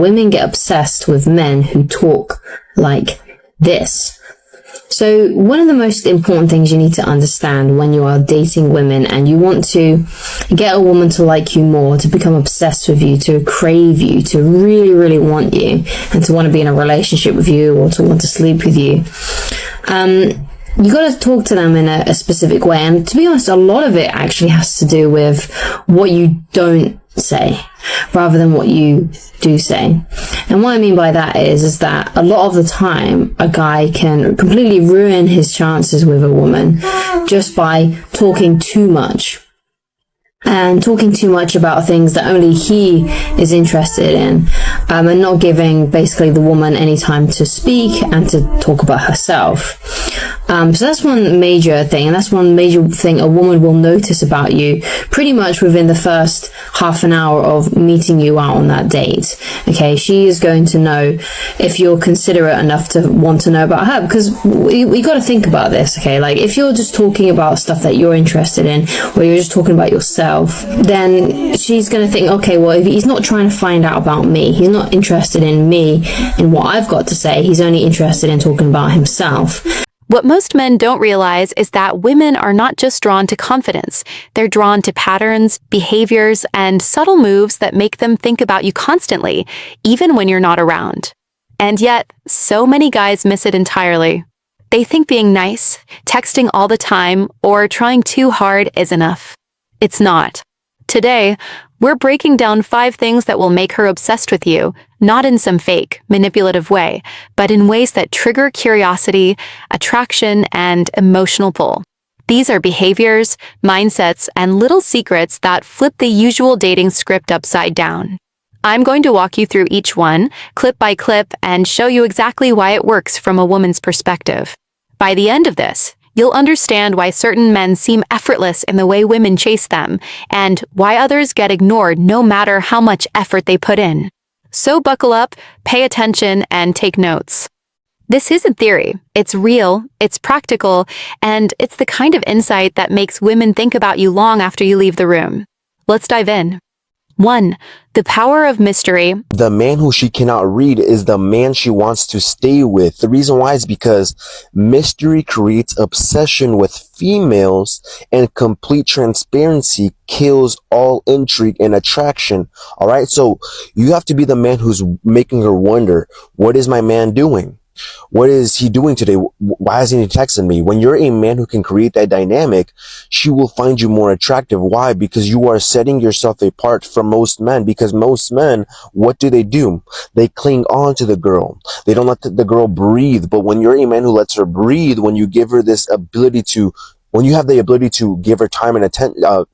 women get obsessed with men who talk like this. So one of the most important things you need to understand when you are dating women and you want to get a woman to like you more, to become obsessed with you, to crave you, to really, really want you, and to want to be in a relationship with you or to want to sleep with you, you got to talk to them in a specific way. And to be honest, a lot of it actually has to do with what you don't say rather than what you do say. And what I mean by that is that a lot of the time a guy can completely ruin his chances with a woman just by talking too much. And talking too much about things that only he is interested in, and not giving basically the woman any time to speak and to talk about herself. So that's one major thing, and that's one major thing a woman will notice about you pretty much within the first half an hour of meeting you out on that date. Okay, she is going to know if you're considerate enough to want to know about her, because we got to think about this. Okay, like if you're just talking about stuff that you're interested in, or you're just talking about yourself, then she's going to think, okay, well, if he's not trying to find out about me, he's not interested in me and what I've got to say, he's only interested in talking about himself. What most men don't realize is that women are not just drawn to confidence. They're drawn to patterns, behaviors, and subtle moves that make them think about you constantly, even when you're not around. And yet, so many guys miss it entirely. They think being nice, texting all the time, or trying too hard is enough. It's not. Today, we're breaking down 5 things that will make her obsessed with you, not in some fake, manipulative way, but in ways that trigger curiosity, attraction, and emotional pull. These are behaviors, mindsets, and little secrets that flip the usual dating script upside down. I'm going to walk you through each one, clip by clip, and show you exactly why it works from a woman's perspective. By the end of this, you'll understand why certain men seem effortless in the way women chase them, and why others get ignored no matter how much effort they put in. So buckle up, pay attention, and take notes. This isn't theory. It's real, it's practical, and it's the kind of insight that makes women think about you long after you leave the room. Let's dive in. 1. The power of mystery. The man who she cannot read is the man she wants to stay with. The reason why is because mystery creates obsession with females, and complete transparency kills all intrigue and attraction. All right. So you have to be the man who's making her wonder, what is my man doing? What is he doing today? Why hasn't he texted me? When you're a man who can create that dynamic, she will find you more attractive. Why? Because you are setting yourself apart from most men. Because most men, what do? They cling on to the girl. They don't let the girl breathe. But when you're a man who lets her breathe, when you give her this ability to, when you have the ability to give her time and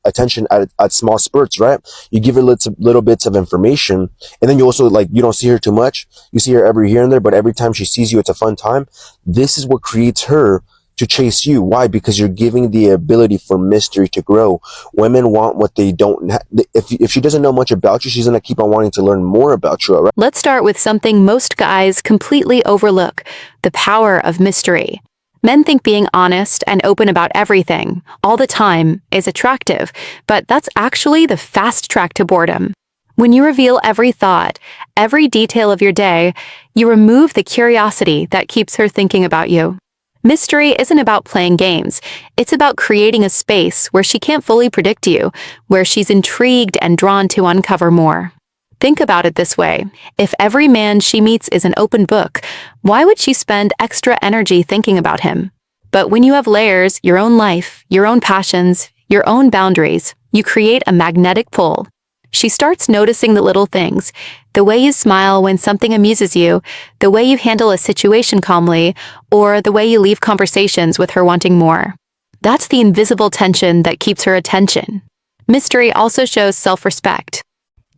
attention at small spurts, right? You give her little bits of information, and then you also, like, you don't see her too much. You see her every here and there, but every time she sees you, it's a fun time. This is what creates her to chase you. Why? Because you're giving the ability for mystery to grow. Women want what they don't have. If she doesn't know much about you, she's going to keep on wanting to learn more about you, all right? Let's start with something most guys completely overlook: the power of mystery. Men think being honest and open about everything, all the time, is attractive, but that's actually the fast track to boredom. When you reveal every thought, every detail of your day, you remove the curiosity that keeps her thinking about you. Mystery isn't about playing games. It's about creating a space where she can't fully predict you, where she's intrigued and drawn to uncover more. Think about it this way. If every man she meets is an open book, why would she spend extra energy thinking about him? But when you have layers, your own life, your own passions, your own boundaries, you create a magnetic pull. She starts noticing the little things: the way you smile when something amuses you, the way you handle a situation calmly, or the way you leave conversations with her wanting more. That's the invisible tension that keeps her attention. Mystery also shows self-respect.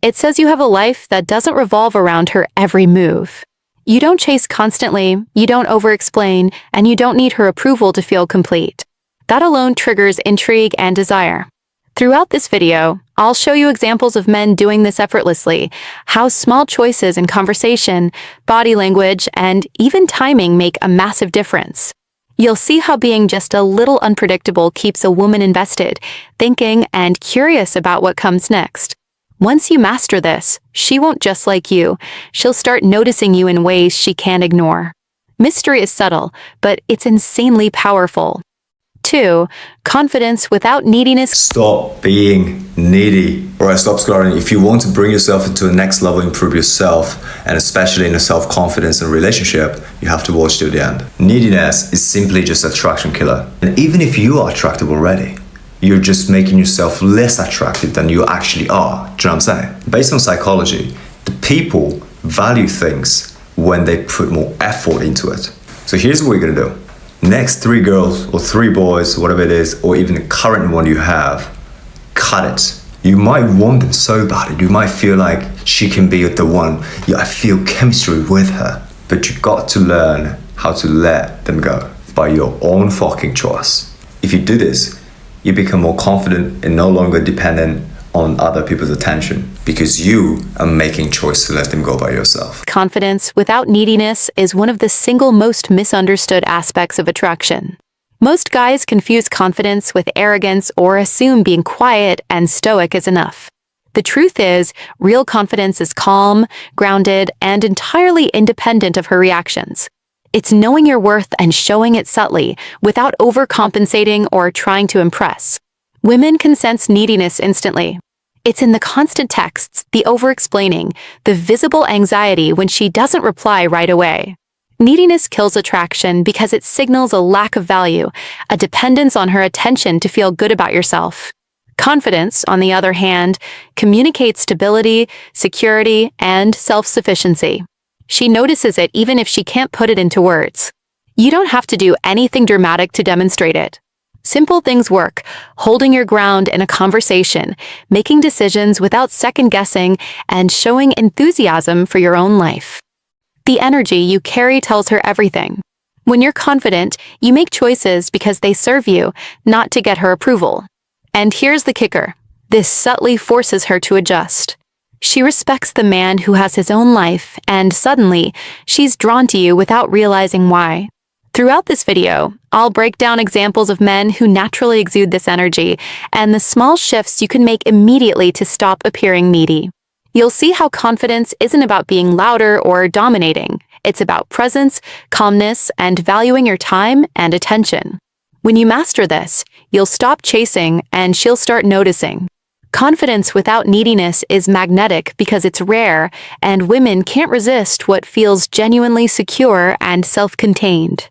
It says you have a life that doesn't revolve around her every move. You don't chase constantly, you don't over-explain, and you don't need her approval to feel complete. That alone triggers intrigue and desire. Throughout this video, I'll show you examples of men doing this effortlessly, how small choices in conversation, body language, and even timing make a massive difference. You'll see how being just a little unpredictable keeps a woman invested, thinking, and curious about what comes next. Once you master this, she won't just like you. She'll start noticing you in ways she can't ignore. Mystery is subtle, but it's insanely powerful. 2. Confidence without neediness. Stop being needy. Alright, stop scrolling. If you want to bring yourself into the next level, improve yourself, and especially in a self-confidence and relationship, you have to watch till the end. Neediness is simply just attraction killer. And even if you are attractive already, you're just making yourself less attractive than you actually are. Do you know what I'm saying? Based on psychology, the people value things when they put more effort into it. So here's what we're gonna do. Next 3 girls or 3 boys, whatever it is, or even the current one you have, cut it. You might want them so bad. You might feel like she can be the one. Yeah, I feel chemistry with her. But you got to learn how to let them go by your own fucking choice. If you do this, you become more confident and no longer dependent on other people's attention because you are making choice to let them go by yourself. Confidence without neediness is one of the single most misunderstood aspects of attraction. Most guys confuse confidence with arrogance or assume being quiet and stoic is enough. The truth is, real confidence is calm, grounded, and entirely independent of her reactions. It's knowing your worth and showing it subtly, without overcompensating or trying to impress. Women can sense neediness instantly. It's in the constant texts, the over-explaining, the visible anxiety when she doesn't reply right away. Neediness kills attraction because it signals a lack of value, a dependence on her attention to feel good about yourself. Confidence, on the other hand, communicates stability, security, and self-sufficiency. She notices it even if she can't put it into words. You don't have to do anything dramatic to demonstrate it. Simple things work, holding your ground in a conversation, making decisions without second-guessing, and showing enthusiasm for your own life. The energy you carry tells her everything. When you're confident, you make choices because they serve you, not to get her approval. And here's the kicker. This subtly forces her to adjust. She respects the man who has his own life, and suddenly, she's drawn to you without realizing why. Throughout this video, I'll break down examples of men who naturally exude this energy, and the small shifts you can make immediately to stop appearing needy. You'll see how confidence isn't about being louder or dominating. It's about presence, calmness, and valuing your time and attention. When you master this, you'll stop chasing and she'll start noticing. Confidence without neediness is magnetic because it's rare, and women can't resist what feels genuinely secure and self-contained.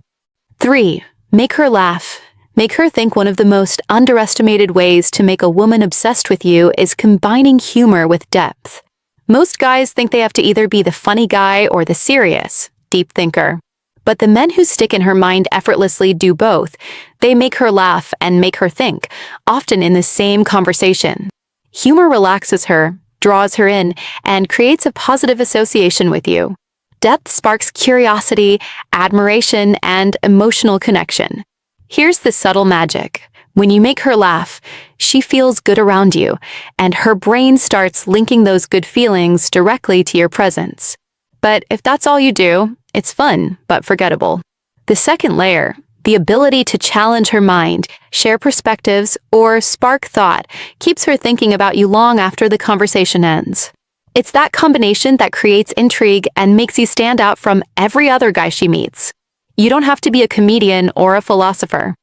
3. Make her laugh. Make her think. One of the most underestimated ways to make a woman obsessed with you is combining humor with depth. Most guys think they have to either be the funny guy or the serious, deep thinker. But the men who stick in her mind effortlessly do both. They make her laugh and make her think, often in the same conversation. Humor relaxes her, draws her in, and creates a positive association with you. Depth sparks curiosity, admiration, and emotional connection. Here's the subtle magic. When you make her laugh, she feels good around you, and her brain starts linking those good feelings directly to your presence. But if that's all you do, it's fun, but forgettable. The second layer, the ability to challenge her mind, share perspectives, or spark thought, keeps her thinking about you long after the conversation ends. It's that combination that creates intrigue and makes you stand out from every other guy she meets. You don't have to be a comedian or a philosopher.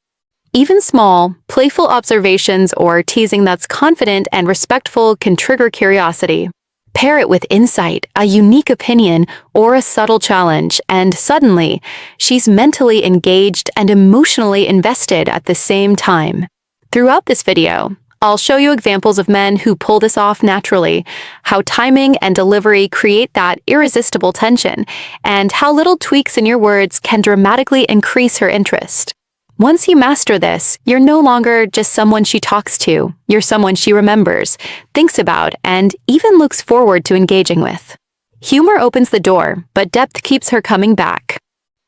Even small, playful observations or teasing that's confident and respectful can trigger curiosity. Pair it with insight, a unique opinion, or a subtle challenge, and suddenly, she's mentally engaged and emotionally invested at the same time. Throughout this video, I'll show you examples of men who pull this off naturally, how timing and delivery create that irresistible tension, and how little tweaks in your words can dramatically increase her interest. Once you master this, you're no longer just someone she talks to. You're someone she remembers, thinks about, and even looks forward to engaging with. Humor opens the door, but depth keeps her coming back.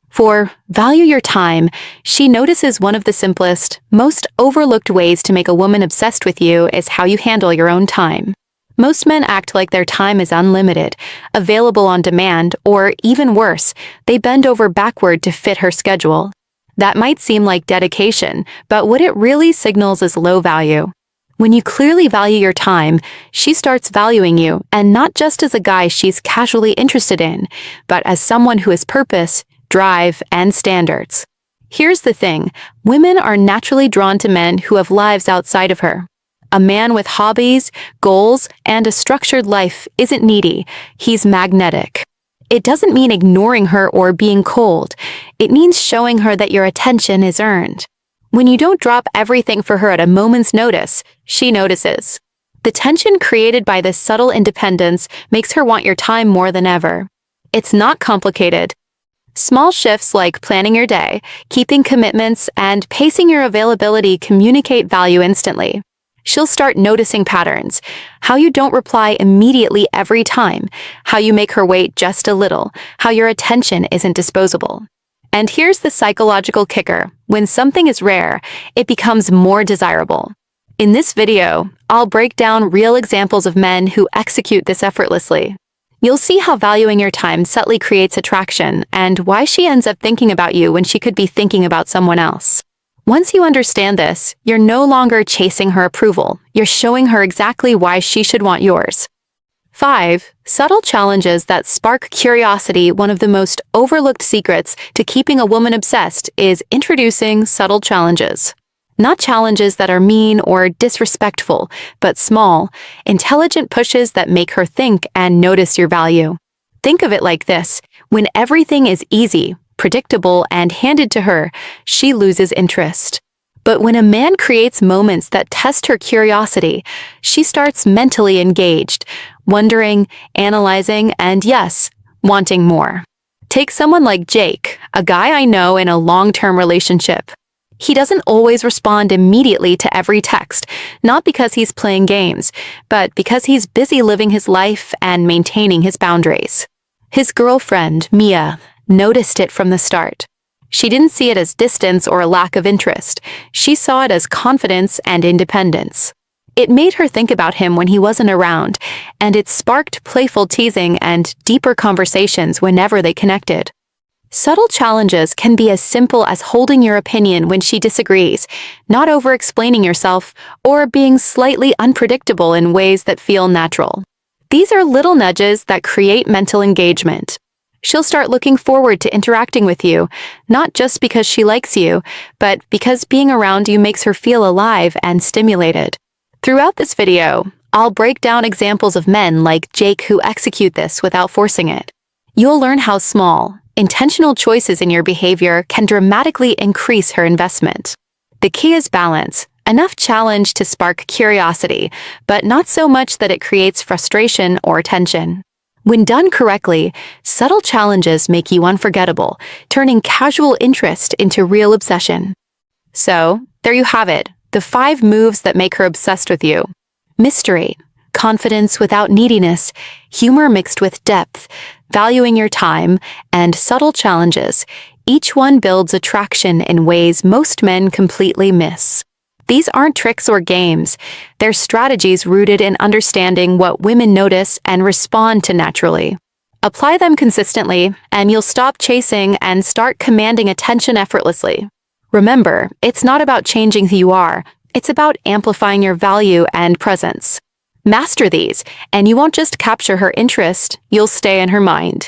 4. Value your time. She notices one of the simplest, most overlooked ways to make a woman obsessed with you is how you handle your own time. Most men act like their time is unlimited, available on demand, or even worse, they bend over backward to fit her schedule. That might seem like dedication, but what it really signals is low value. When you clearly value your time, she starts valuing you, and not just as a guy she's casually interested in, but as someone who has purpose, drive, and standards. Here's the thing, women are naturally drawn to men who have lives outside of her. A man with hobbies, goals, and a structured life isn't needy, he's magnetic. It doesn't mean ignoring her or being cold. It means showing her that your attention is earned. When you don't drop everything for her at a moment's notice, she notices. The tension created by this subtle independence makes her want your time more than ever. It's not complicated. Small shifts like planning your day, keeping commitments, and pacing your availability communicate value instantly. She'll start noticing patterns, how you don't reply immediately every time, how you make her wait just a little, how your attention isn't disposable. And here's the psychological kicker. When something is rare, it becomes more desirable. In this video, I'll break down real examples of men who execute this effortlessly. You'll see how valuing your time subtly creates attraction and why she ends up thinking about you when she could be thinking about someone else. Once you understand this, you're no longer chasing her approval. You're showing her exactly why she should want yours. 5. Subtle challenges that spark curiosity. One of the most overlooked secrets to keeping a woman obsessed is introducing subtle challenges. Not challenges that are mean or disrespectful, but small, intelligent pushes that make her think and notice your value. Think of it like this. When everything is easy, predictable, and handed to her, she loses interest. But when a man creates moments that test her curiosity, she starts mentally engaged, wondering, analyzing, and yes, wanting more. Take someone like Jake, a guy I know in a long-term relationship. He doesn't always respond immediately to every text, not because he's playing games, but because he's busy living his life and maintaining his boundaries. His girlfriend, Mia, noticed it from the start. She didn't see it as distance or a lack of interest. She saw it as confidence and independence. It made her think about him when he wasn't around, and it sparked playful teasing and deeper conversations whenever they connected. Subtle challenges can be as simple as holding your opinion when she disagrees, not over-explaining yourself, or being slightly unpredictable in ways that feel natural. These are little nudges that create mental engagement. She'll start looking forward to interacting with you, not just because she likes you, but because being around you makes her feel alive and stimulated. Throughout this video, I'll break down examples of men like Jake who execute this without forcing it. You'll learn how small, intentional choices in your behavior can dramatically increase her investment. The key is balance, enough challenge to spark curiosity, but not so much that it creates frustration or tension. When done correctly, subtle challenges make you unforgettable, turning casual interest into real obsession. So, there you have it, the 5 moves that make her obsessed with you. Mystery, confidence without neediness, humor mixed with depth, valuing your time, and subtle challenges. Each one builds attraction in ways most men completely miss. These aren't tricks or games. They're strategies rooted in understanding what women notice and respond to naturally. Apply them consistently, and you'll stop chasing and start commanding attention effortlessly. Remember, it's not about changing who you are. It's about amplifying your value and presence. Master these, and you won't just capture her interest, you'll stay in her mind.